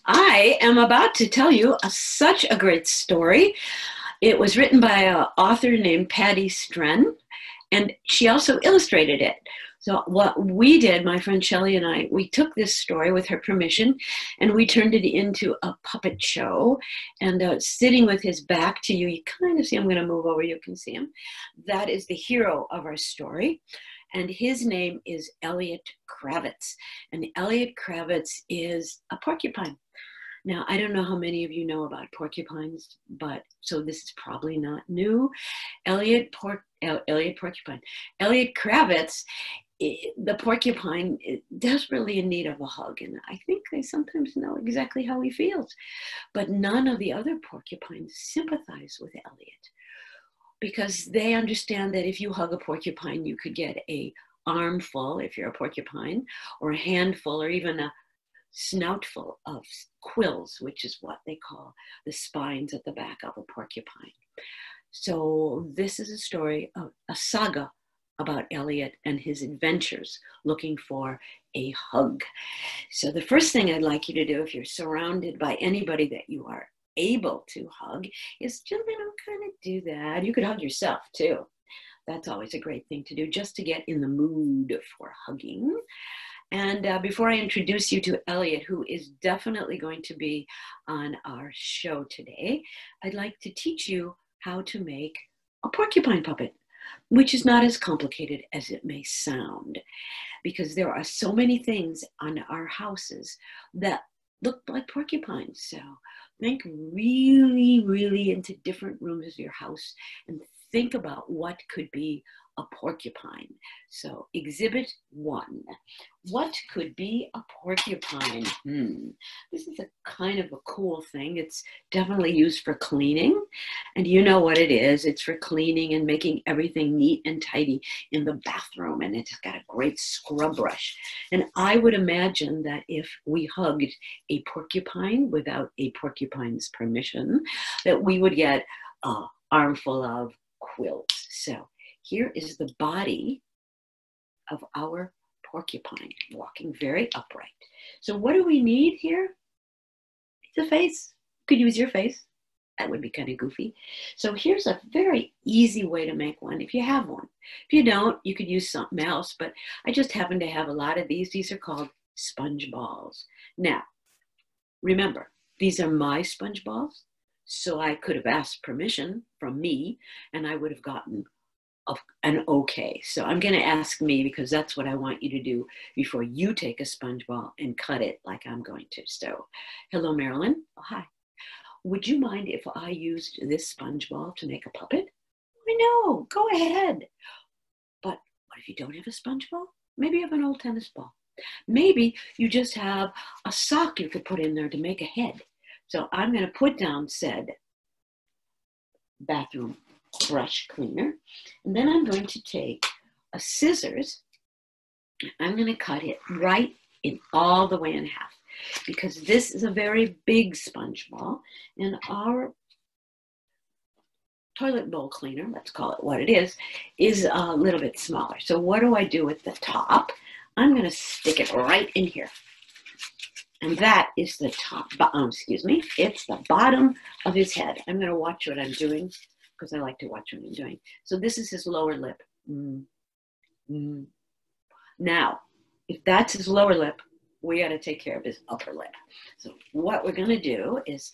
I am about to tell you such a great story. It was written by an author named Patty Stren, and she also illustrated it. So what we did, my friend Shelley and I, we took this story with her permission, and we turned it into a puppet show. And sitting with his back to you, you kind of see, I'm going to move over, you can see him. That is the hero of our story. And his name is Elliot Kravitz. And Elliot Kravitz is a porcupine. Now, I don't know how many of you know about porcupines, but so this is probably not new. Elliot Porcupine. Elliot Kravitz, the porcupine, is desperately in need of a hug. And I think they sometimes know exactly how he feels. But none of the other porcupines sympathize with Elliot because they understand that if you hug a porcupine, you could get a armful, if you're a porcupine, or a handful, or even a snoutful of quills, which is what they call the spines at the back of a porcupine. So this is a story, a saga about Elliot and his adventures looking for a hug. So the first thing I'd like you to do, if you're surrounded by anybody that you are able to hug, is just, kind of do that. You could hug yourself too. That's always a great thing to do, just to get in the mood for hugging. And before I introduce you to Elliot, who is definitely going to be on our show today, I'd like to teach you how to make a porcupine puppet, which is not as complicated as it may sound, because there are so many things on our houses that look like porcupines. So think really, really into different rooms of your house and think about what could be a porcupine. So exhibit 1. What could be a porcupine? This is a kind of a cool thing. It's definitely used for cleaning. And you know what it is. It's for cleaning and making everything neat and tidy in the bathroom. And it's got a great scrub brush. And I would imagine that if we hugged a porcupine without a porcupine's permission, that we would get an armful of quills. So here is the body of our porcupine, walking very upright. So what do we need here? It's a face. You could use your face. That would be kind of goofy. So here's a very easy way to make one if you have one. If you don't, you could use something else, but I just happen to have a lot of these. These are called sponge balls. Now, remember, these are my sponge balls, so I could have asked permission from me, and I would have gotten an okay. So I'm going to ask me because that's what I want you to do before you take a sponge ball and cut it like I'm going to. So, hello, Marilyn. Oh, hi. Would you mind if I used this sponge ball to make a puppet? I know. Go ahead. But what if you don't have a sponge ball? Maybe you have an old tennis ball. Maybe you just have a sock you could put in there to make a head. So I'm going to put down said bathroom brush cleaner, and then I'm going to take a scissors. I'm going to cut it right in all the way in half because this is a very big sponge ball, and our toilet bowl cleaner, let's call it what it is a little bit smaller. So what do I do with the top? I'm going to stick it right in here. And that is the top, it's the bottom of his head. I'm going to watch what I'm doing because I like to watch what I'm doing. So this is his lower lip. Now, if that's his lower lip, we got to take care of his upper lip. So what we're going to do is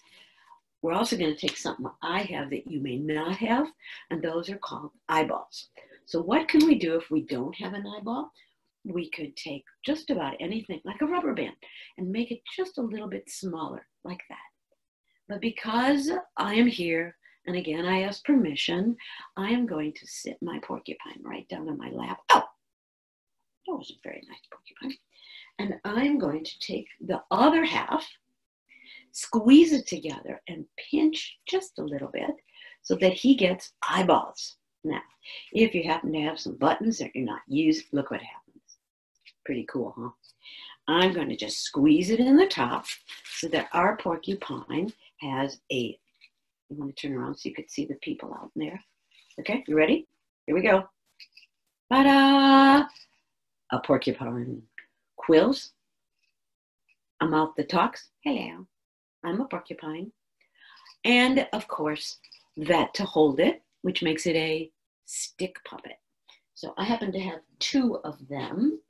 we're also going to take something I have that you may not have, and those are called eyeballs. So what can we do if we don't have an eyeball? We could take just about anything, like a rubber band, and make it just a little bit smaller, like that. But because I am here, and again, I ask permission, I am going to sit my porcupine right down on my lap. Oh, that was a very nice porcupine. And I'm going to take the other half, squeeze it together, and pinch just a little bit so that he gets eyeballs. Now, if you happen to have some buttons that you're not using, look what happens. Pretty cool, huh? I'm going to just squeeze it in the top so that our porcupine has a, you want to turn around so you could see the people out there. Okay, you ready? Here we go. Ta-da! A porcupine. Quills. A mouth that talks. Hello. I'm a porcupine. And of course, that to hold it, which makes it a stick puppet. So I happen to have two of them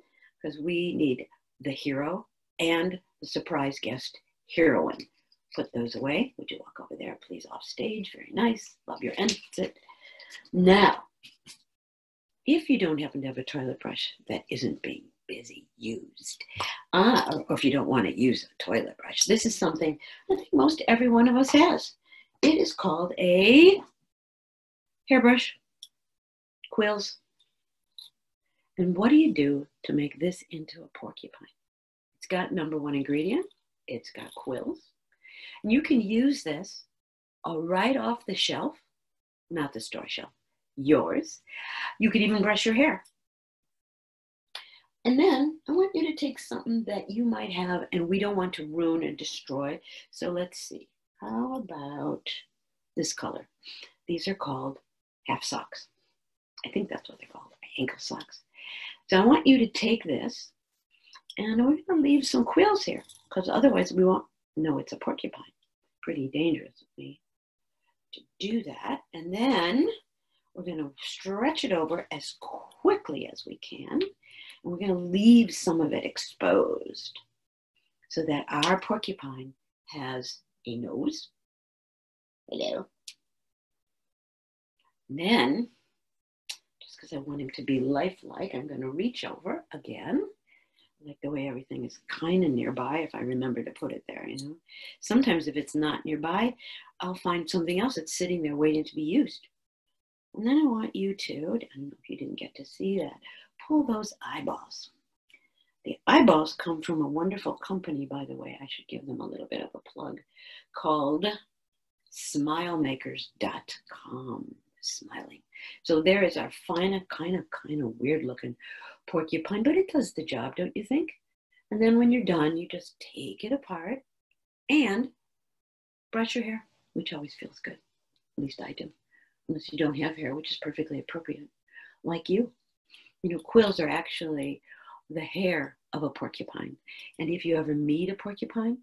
because we need the hero and the surprise guest heroine. Put those away. Would you walk over there, please, off stage? Very nice. Love your exit. Now, if you don't happen to have a toilet brush that isn't being busy used, or if you don't want to use a toilet brush, this is something I think most every one of us has. It is called a hairbrush, quills. And what do you do to make this into a porcupine? It's got number one ingredient. It's got quills. And you can use this right off the shelf, not the store shelf, yours. You could even brush your hair. And then I want you to take something that you might have and we don't want to ruin and destroy. So let's see. How about this color? These are called half socks. I think that's what they're called, ankle socks. So I want you to take this and we're going to leave some quills here because otherwise we won't know it's a porcupine. Pretty dangerous of me to do that. And then we're going to stretch it over as quickly as we can. And we're going to leave some of it exposed so that our porcupine has a nose. Hello. And then, just because I want him to be lifelike, I'm going to reach over again. I like the way everything is kind of nearby if I remember to put it there, you know. Sometimes if it's not nearby, I'll find something else that's sitting there waiting to be used. And then I want you to, I don't know if you didn't get to see that, pull those eyeballs. The eyeballs come from a wonderful company, by the way. I should give them a little bit of a plug, called smilemakers.com. Smiling. So there is our fine, kind of weird looking porcupine, but it does the job, don't you think? And then when you're done, you just take it apart and brush your hair, which always feels good. At least I do. Unless you don't have hair, which is perfectly appropriate. Like you. You know, quills are actually the hair of a porcupine. And if you ever meet a porcupine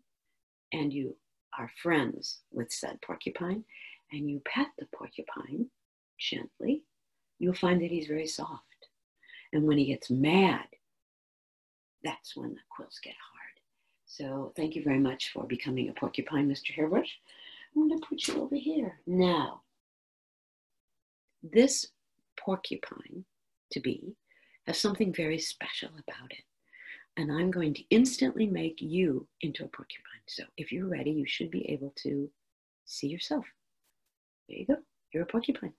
and you are friends with said porcupine and you pet the porcupine gently, you'll find that he's very soft. And when he gets mad, that's when the quills get hard. So thank you very much for becoming a porcupine, Mr. Hairbrush. I'm going to put you over here. Now, this porcupine to be has something very special about it. And I'm going to instantly make you into a porcupine. So if you're ready, you should be able to see yourself. There you go. You're a porcupine.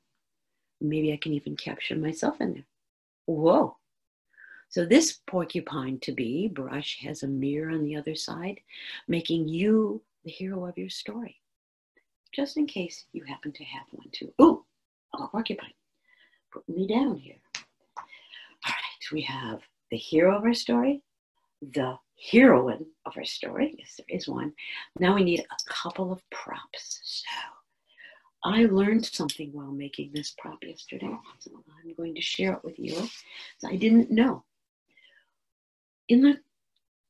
Maybe I can even capture myself in there. Whoa. So this porcupine to be brush has a mirror on the other side, making you the hero of your story. Just in case you happen to have one too. Ooh, I'm a porcupine. Put me down here. All right, we have the hero of our story, the heroine of our story. Yes, there is one. Now we need a couple of props. So I learned something while making this prop yesterday, so I'm going to share it with you. So I didn't know. In the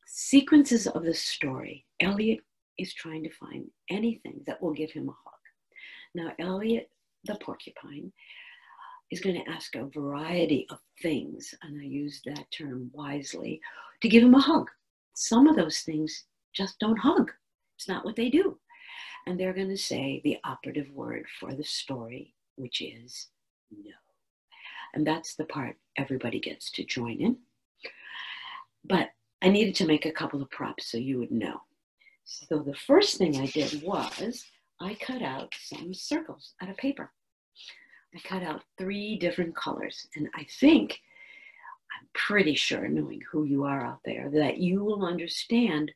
sequences of the story, Elliot is trying to find anything that will give him a hug. Now, Elliot, the porcupine, is going to ask a variety of things, and I use that term wisely, to give him a hug. Some of those things just don't hug. It's not what they do. And they're going to say the operative word for the story, which is no. And that's the part everybody gets to join in. But I needed to make a couple of props so you would know. So the first thing I did was I cut out some circles out of paper. I cut out 3 different colors. And I think, I'm pretty sure, knowing who you are out there, that you will understand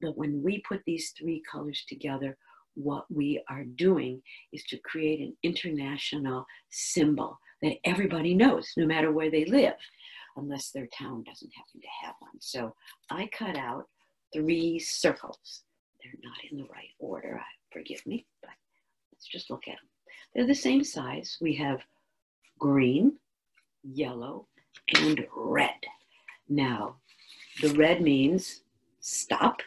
that when we put these 3 colors together, what we are doing is to create an international symbol that everybody knows, no matter where they live, unless their town doesn't happen to have one. So I cut out 3 circles. They're not in the right order, forgive me, but let's just look at them. They're the same size. We have green, yellow, and red. Now, the red means stop.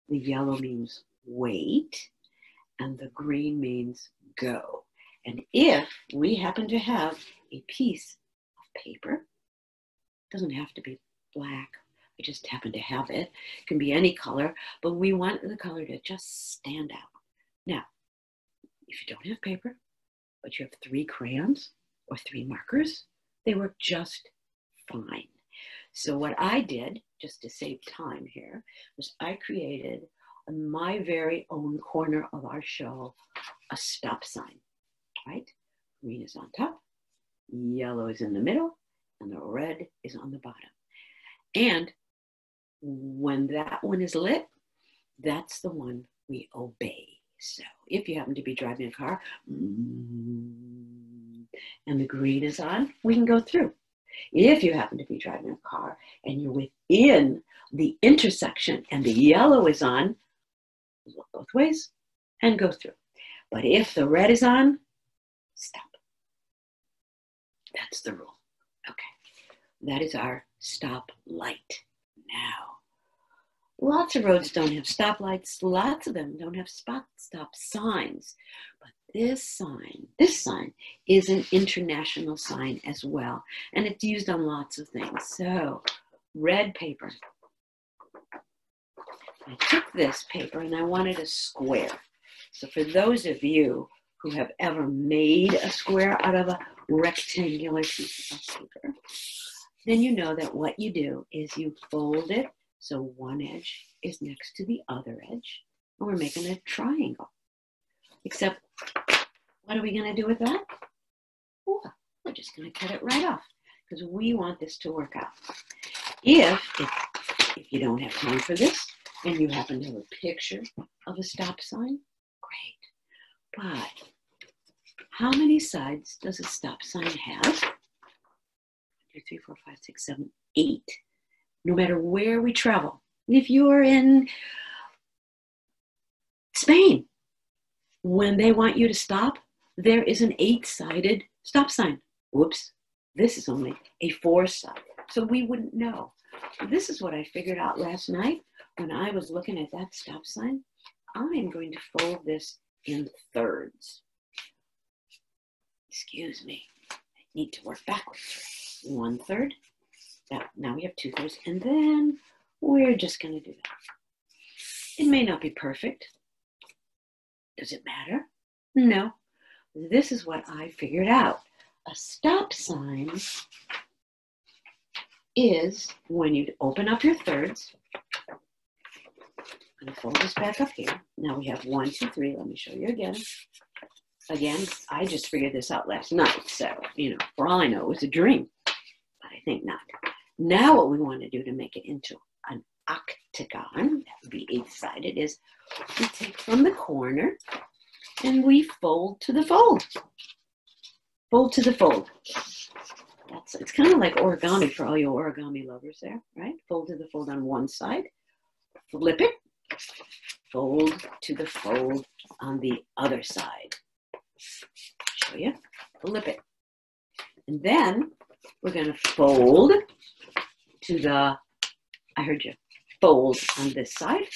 The yellow means wait, and the green means go. And if we happen to have a piece of paper, it doesn't have to be black, I just happen to have it. It can be any color, but we want the color to just stand out. Now, if you don't have paper, but you have 3 crayons or 3 markers, they work just fine. So what I did, just to save time here, was I created on my very own corner of our show a stop sign, right? Green is on top, yellow is in the middle, and the red is on the bottom. And when that one is lit, that's the one we obey. So if you happen to be driving a car and the green is on, we can go through. If you happen to be driving a car and you're within the intersection and the yellow is on, look both ways and go through. But if the red is on, stop. That's the rule. Okay, that is our stop light. Now, lots of roads don't have stoplights. Lots of them don't have stop signs. But this sign is an international sign as well. And it's used on lots of things. So, red paper. I took this paper and I wanted a square. So for those of you who have ever made a square out of a rectangular piece of paper, then you know that what you do is you fold it so one edge is next to the other edge, and we're making a triangle. Except, what are we going to do with that? Well, we're just going to cut it right off because we want this to work out. If you don't have time for this and you happen to have a picture of a stop sign, great. But how many sides does a stop sign have? 1, 2, 3, 4, 5, 6, 7, 8. No matter where we travel. If you are in Spain, when they want you to stop, there is an 8-sided stop sign. Whoops, this is only a 4-sided. So we wouldn't know. This is what I figured out last night when I was looking at that stop sign. I'm going to fold this in thirds. Excuse me, I need to work backwards. 1/3. Now we have 2/3, and then we're just going to do that. It may not be perfect. Does it matter? No. This is what I figured out. A stop sign is when you open up your thirds. I'm going to fold this back up here. Now we have 1, 2, 3. Let me show you again. Again, I just figured this out last night. So, for all I know, it was a dream. But I think not. Now what we want to do to make it into an octagon, that would be 8-sided, is we take from the corner and we fold to the fold. Fold to the fold. It's kind of like origami for all you origami lovers there, right? Fold to the fold on one side, flip it, fold to the fold on the other side. Show you, flip it. And then we're going to fold to the, I heard you, fold on this side.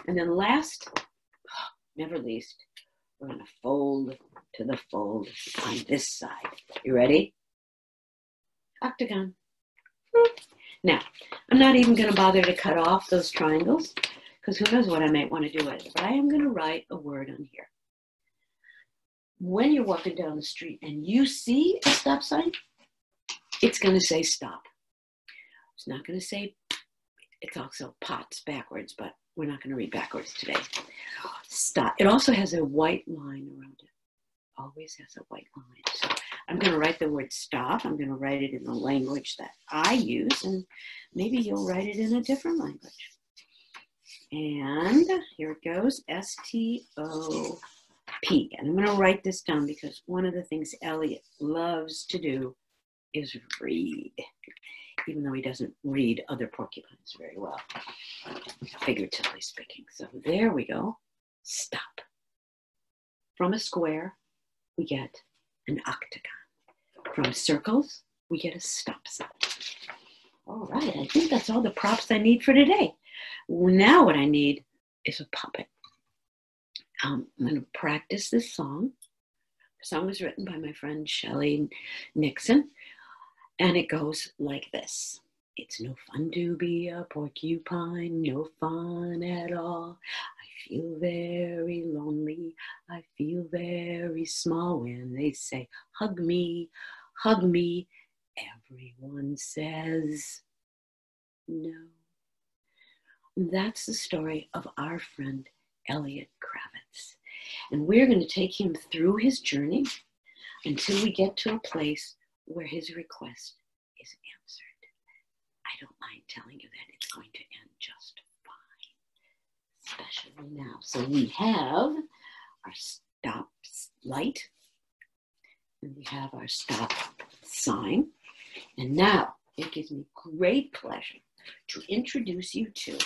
And then last, never least, we're going to fold to the fold on this side. You ready? Octagon. Now, I'm not even going to bother to cut off those triangles because who knows what I might want to do with it. But I am going to write a word on here. When you're walking down the street and you see a stop sign, it's going to say stop. It's not going to say, it's also pots backwards, but we're not going to read backwards today. Stop. It also has a white line around it. Always has a white line. So I'm going to write the word stop. I'm going to write it in the language that I use, and maybe you'll write it in a different language. And here it goes, S-T-O-P. And I'm going to write this down because one of the things Elliot loves to do is read, even though he doesn't read other porcupines very well, figuratively speaking. So there we go, stop. From a square, we get an octagon. From circles, we get a stop sign. All right, I think that's all the props I need for today. Now what I need is a puppet. I'm going to practice this song. The song was written by my friend Shelley Nixon, and it goes like this. It's no fun to be a porcupine, no fun at all. I feel very lonely, I feel very small when they say, hug me, hug me. Everyone says no. That's the story of our friend Elliot Kravitz. And we're going to take him through his journey until we get to a place where his request is answered. I don't mind telling you that it's going to end just fine, especially now. So we have our stop light, and we have our stop sign. And now it gives me great pleasure to introduce you to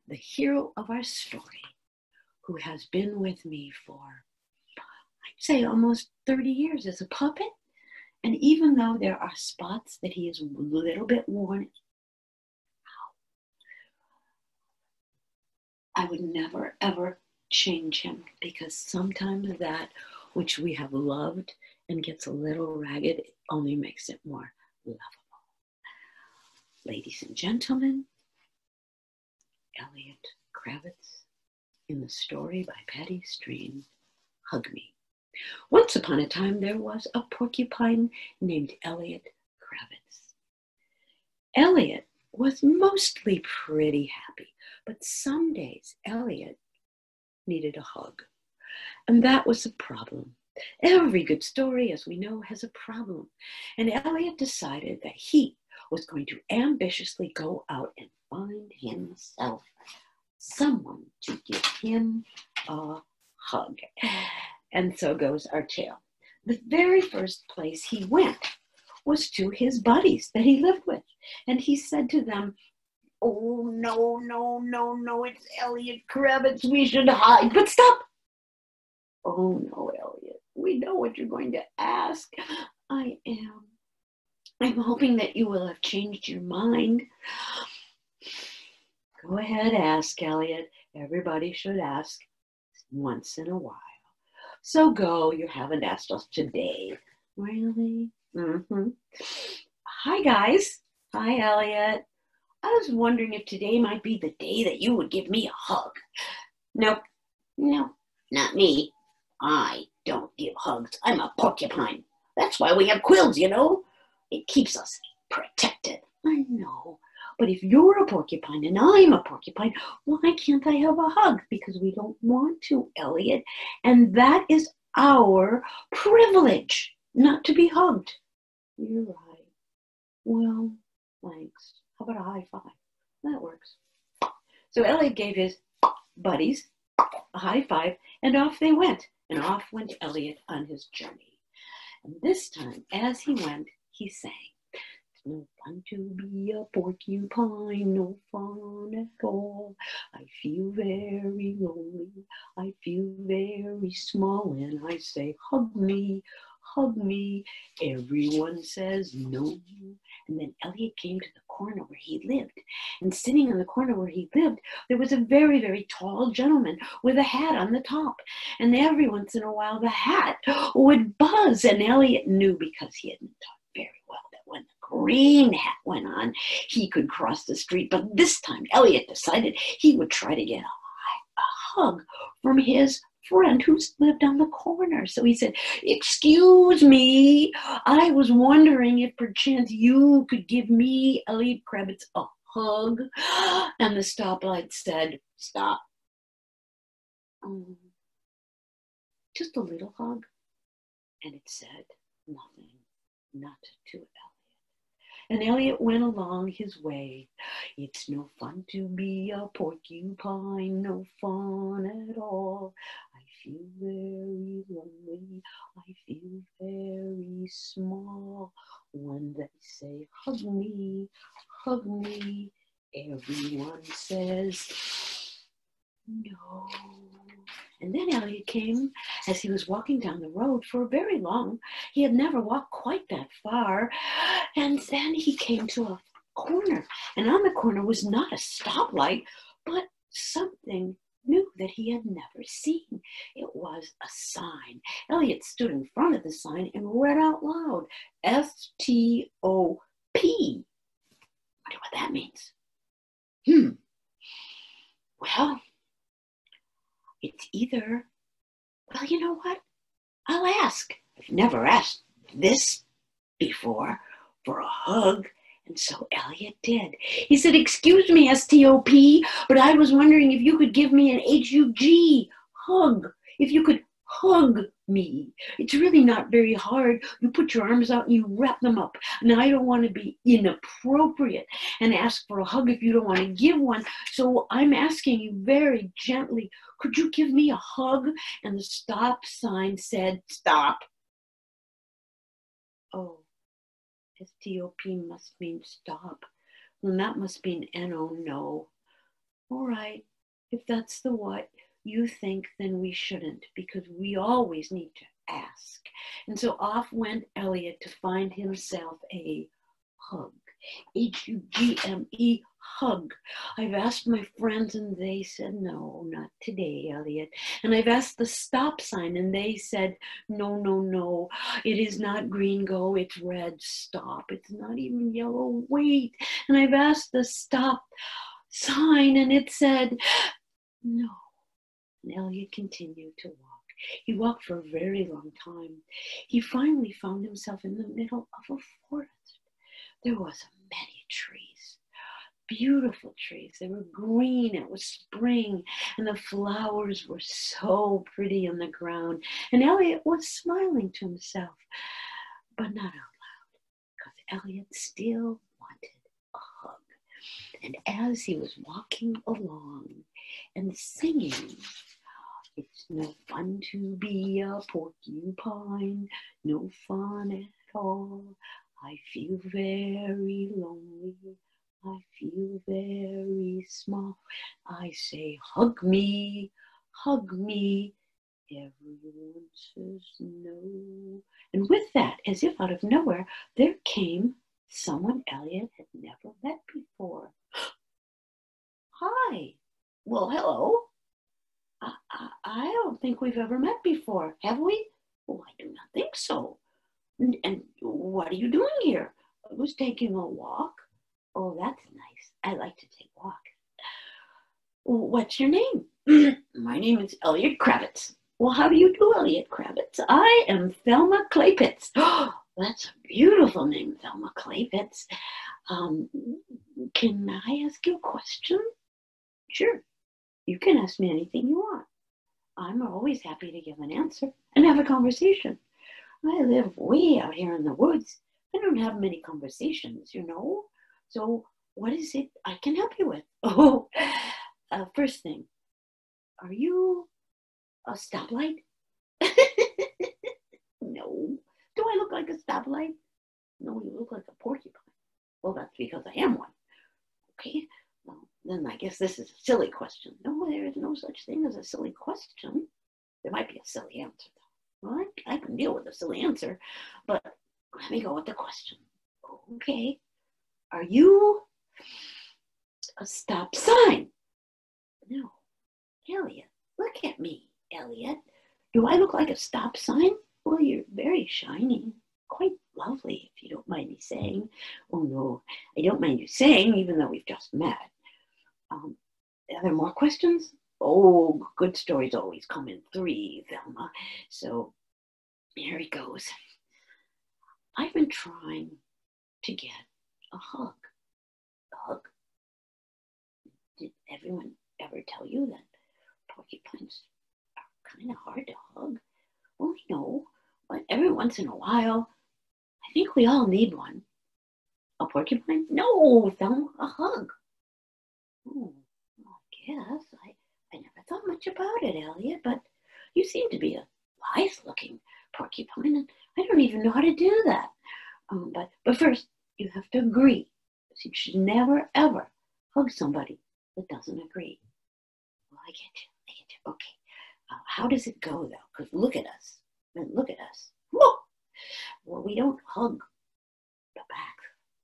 the hero of our story, who has been with me for, I'd say, almost 30 years as a puppet. And even though there are spots that he is a little bit worn out, I would never, ever change him, because sometimes that which we have loved and gets a little ragged only makes it more lovable. Ladies and gentlemen, Elliot Kravitz in the story by Patty Stren, Hug Me. Once upon a time, there was a porcupine named Elliot Kravitz. Elliot was mostly pretty happy, but some days Elliot needed a hug. And that was a problem. Every good story, as we know, has a problem. And Elliot decided that he was going to ambitiously go out and find himself someone to give him a hug. And so goes our tale. The very first place he went was to his buddies that he lived with. And he said to them, oh, no, it's Elliot Kravitz. We should hide. But stop. Oh, no, Elliot. We know what you're going to ask. I'm hoping that you will have changed your mind. Go ahead, ask, Elliot. Everybody should ask once in a while. So go, you haven't asked us today. Really? Mm-hmm. Hi, guys. Hi, Elliot. I was wondering if today might be the day that you would give me a hug. Nope. No, not me. I don't give hugs. I'm a porcupine. That's why we have quills, you know. It keeps us protected. I know. But if you're a porcupine and I'm a porcupine, why can't I have a hug? Because we don't want to, Elliot. And that is our privilege, not to be hugged. You're right. Well, thanks. How about a high five? That works. So Elliot gave his buddies a high five, and off they went. And off went Elliot on his journey. And this time, as he went, he sang, it's no fun to be a porcupine, no fun at all. I feel very lonely, I feel very small, and I say, hug me, hug me. Everyone says no. And then Elliot came to the corner where he lived. And sitting in the corner where he lived, there was a very, very tall gentleman with a hat on the top. And every once in a while, the hat would buzz. And Elliot knew, because he had been taught very well, that when the green hat went on, he could cross the street. But this time, Elliot decided he would try to get a hug from his friend who lived on the corner. So he said, excuse me, I was wondering if perchance you could give me, Elliot Kravitz, a hug. And the stoplight said, stop. Just a little hug. And it said nothing, not to Elliot. And Elliot went along his way. It's no fun to be a porcupine, no fun at all. I feel very lonely, I feel very small. When they say, hug me, everyone says, no. And then Elliot came, as he was walking down the road for very long. He had never walked quite that far. And then he came to a corner. And on the corner was not a stoplight, but something knew that he had never seen. It was a sign. Elliot stood in front of the sign and read out loud, STOP. Wonder what that means. Well, it's either, well, you know what? I'll ask. I've never asked this before for a hug. And so Elliot did. He said, excuse me, STOP, but I was wondering if you could give me an HUG hug. If you could hug me. It's really not very hard. You put your arms out and you wrap them up. Now, I don't want to be inappropriate and ask for a hug if you don't want to give one. So I'm asking you very gently, could you give me a hug? And the stop sign said, stop. Oh, STOP must mean stop. Well, that must mean NO, no. All right, if that's the what you think, then we shouldn't, because we always need to ask. And so off went Elliot to find himself a hug. HUGME, hug. I've asked my friends and they said, no, not today, Elliot. And I've asked the stop sign and they said, no, no, no. It is not green, go, it's red, stop. It's not even yellow, wait. And I've asked the stop sign and it said, no. And Elliot continued to walk. He walked for a very long time. He finally found himself in the middle of a forest. There was many trees, beautiful trees. They were green. It was spring, and the flowers were so pretty on the ground. And Elliot was smiling to himself, but not out loud, because Elliot still wanted a hug. And as he was walking along and singing, it's no fun to be a porcupine, no fun at all. I feel very lonely, I feel very small. I say, hug me, everyone says no. And with that, as if out of nowhere, there came someone Elliot had never met before. Hi, well, hello. I don't think we've ever met before, have we? Oh, I do not think so. And what are you doing here? I was taking a walk. Oh, that's nice. I like to take walks. What's your name? My name is Elliot Kravitz. Well, how do you do, Elliot Kravitz? I am Thelma Claypitz. Oh, that's a beautiful name, Thelma Claypitz. Can I ask you a question? Sure. You can ask me anything you want. I'm always happy to give an answer and have a conversation. I live way out here in the woods. I don't have many conversations, you know. So what is it I can help you with? Oh, first thing, are you a stoplight? No. Do I look like a stoplight? No, you look like a porcupine. Well, that's because I am one. Okay. Well, then I guess this is a silly question. No, there is no such thing as a silly question. There might be a silly answer, though. Well, I can deal with a silly answer, but let me go with the question. Okay. Are you a stop sign? No. Elliot, look at me, Elliot. Do I look like a stop sign? Well, you're very shiny. Quite lovely, if you don't mind me saying. Oh, no, I don't mind you saying, even though we've just met. Are there more questions? Oh, good stories always come in 3, Thelma. So here it goes. I've been trying to get a hug. A hug? Did everyone ever tell you that porcupines are kind of hard to hug? Well, I know, but every once in a while, I think we all need one. A porcupine? No, Thelma, a hug. Oh, well, I guess. I never thought much about it, Elliot, but you seem to be a nice-looking porcupine, and I don't even know how to do that. But first, you have to agree. You should never, ever hug somebody that doesn't agree. Well, I get you. Okay. How does it go, though? Because look at us. Look at us. Whoa! Well, we don't hug the back.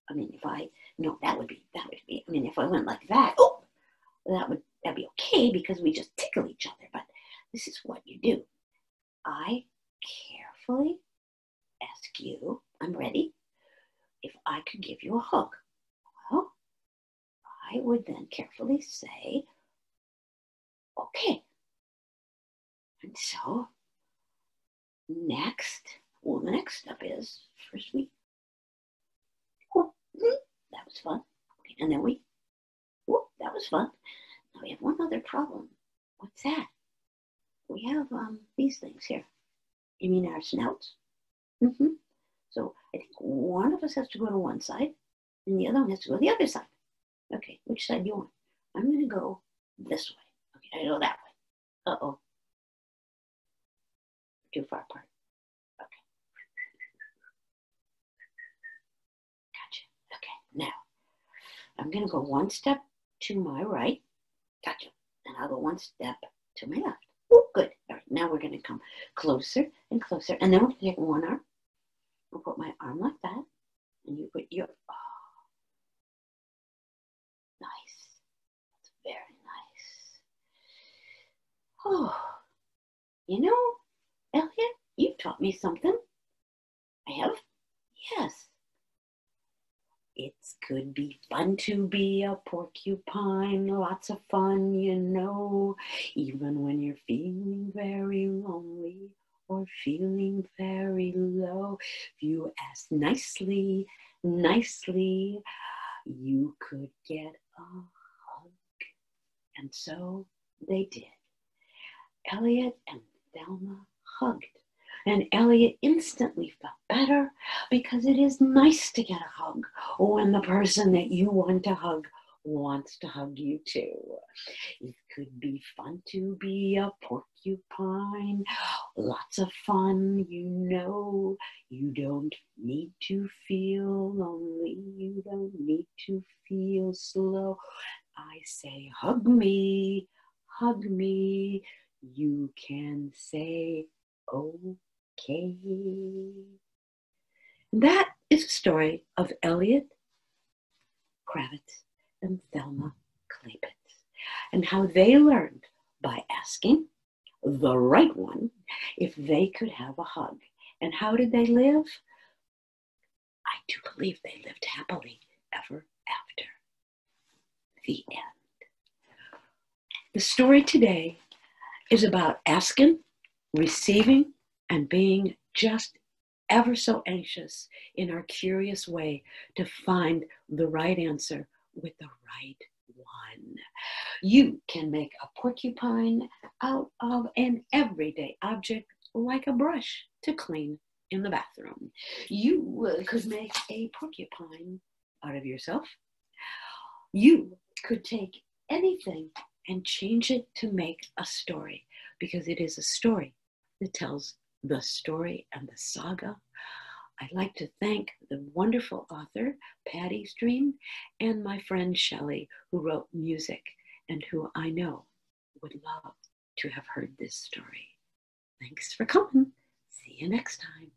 I mean, that would be, I mean, if I went like that, oh, that'd be okay because we just tickle each other. But this is what you do. I carefully ask you, I'm ready, if I could give you a hug. Well, I would then carefully say, okay. And so the next step is first that was fun. Okay, and then that was fun. Now we have one other problem. What's that? We have these things here. You mean our snouts? Mm-hmm. So I think one of us has to go to one side and the other one has to go to the other side. Okay, which side do you want? I'm going to go this way. Okay, I go that way. Uh-oh. Too far apart. Okay. Gotcha. Okay, now I'm going to go one step to my right. Gotcha. And I'll go one step to my left. Oh, good. All right, now we're going to come closer and closer. And then we'll take one arm. I'll put my arm like that. And you put your, nice. That's very nice. Oh, you know, Elliot, you've taught me something. I have? Yes. It could be fun to be a porcupine, lots of fun, you know, even when you're feeling very lonely or feeling very low. If you ask nicely, you could get a hug. And so they did. Elliot and Thelma hugged. And Elliot instantly felt better because it is nice to get a hug when the person that you want to hug wants to hug you too. It could be fun to be a porcupine. Lots of fun, you know. You don't need to feel lonely. You don't need to feel slow. I say, hug me, hug me. You can say, okay. That is a story of Elliot Kravitz and Thelma Klapitz and how they learned by asking the right one if they could have a hug. And how did they live? I do believe they lived happily ever after. The end. The story today is about asking, receiving, and being just ever so anxious in our curious way to find the right answer with the right one. You can make a porcupine out of an everyday object like a brush to clean in the bathroom. You could make a porcupine out of yourself. You could take anything and change it to make a story, because it is a story that tells the story and the saga. I'd like to thank the wonderful author, Patty Stren, and my friend Shelley, who wrote music and who I know would love to have heard this story. Thanks for coming. See you next time.